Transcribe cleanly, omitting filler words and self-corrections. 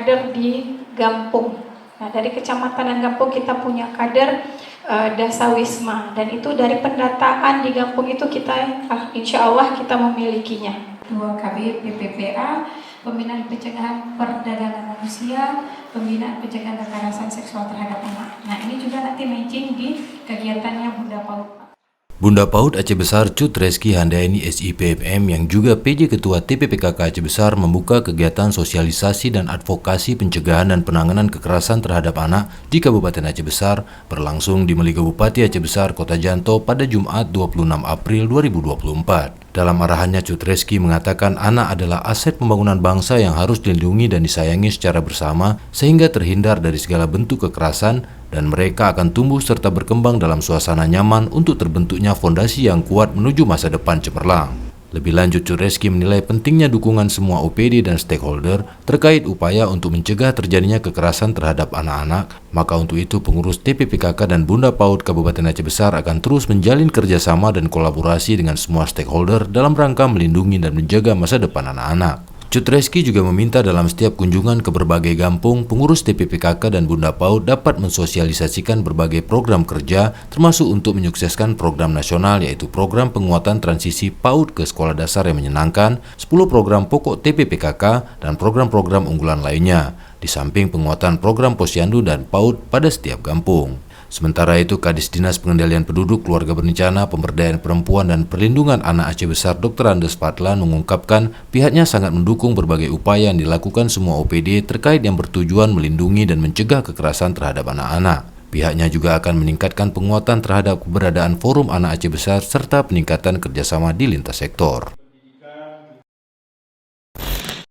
kader di Gampung. Nah, dari Kecamatan dan Gampung kita punya kader Dasawisma, dan itu dari pendataan di Gampung itu kita insya Allah kita memilikinya. 2 KB PPPA, pembinaan pencegahan perdagangan manusia, pembinaan pencegahan kekerasan seksual terhadap anak. Nah, ini juga nanti matching di kegiatannya Bunda PAUD. Bunda PAUD Aceh Besar Cut Reski Handayani SIPMM yang juga PJ Ketua TPPKK Aceh Besar membuka kegiatan sosialisasi dan advokasi pencegahan dan penanganan kekerasan terhadap anak di Kabupaten Aceh Besar berlangsung di Meligau Bupati Aceh Besar Kota Janto pada Jumat 26 April 2024. Dalam arahannya, Cut Reski mengatakan anak adalah aset pembangunan bangsa yang harus dilindungi dan disayangi secara bersama sehingga terhindar dari segala bentuk kekerasan dan mereka akan tumbuh serta berkembang dalam suasana nyaman untuk terbentuknya fondasi yang kuat menuju masa depan cemerlang. Lebih lanjut, Cut Reski menilai pentingnya dukungan semua OPD dan stakeholder terkait upaya untuk mencegah terjadinya kekerasan terhadap anak-anak. Maka untuk itu pengurus TPPKK dan Bunda PAUD Kabupaten Aceh Besar akan terus menjalin kerjasama dan kolaborasi dengan semua stakeholder dalam rangka melindungi dan menjaga masa depan anak-anak. Cut Reski juga meminta dalam setiap kunjungan ke berbagai kampung, pengurus TPPKK dan Bunda PAUD dapat mensosialisasikan berbagai program kerja, termasuk untuk menyukseskan program nasional yaitu program penguatan transisi PAUD ke sekolah dasar yang menyenangkan, 10 program pokok TPPKK, dan program-program unggulan lainnya, di samping penguatan program posyandu dan PAUD pada setiap kampung. Sementara itu, Kadis Dinas Pengendalian Penduduk, Keluarga Berencana, Pemberdayaan Perempuan dan Perlindungan Anak Aceh Besar Dr. Andes Fadlan mengungkapkan pihaknya sangat mendukung berbagai upaya yang dilakukan semua OPD terkait yang bertujuan melindungi dan mencegah kekerasan terhadap anak-anak. Pihaknya juga akan meningkatkan penguatan terhadap keberadaan Forum Anak Aceh Besar serta peningkatan kerjasama di lintas sektor.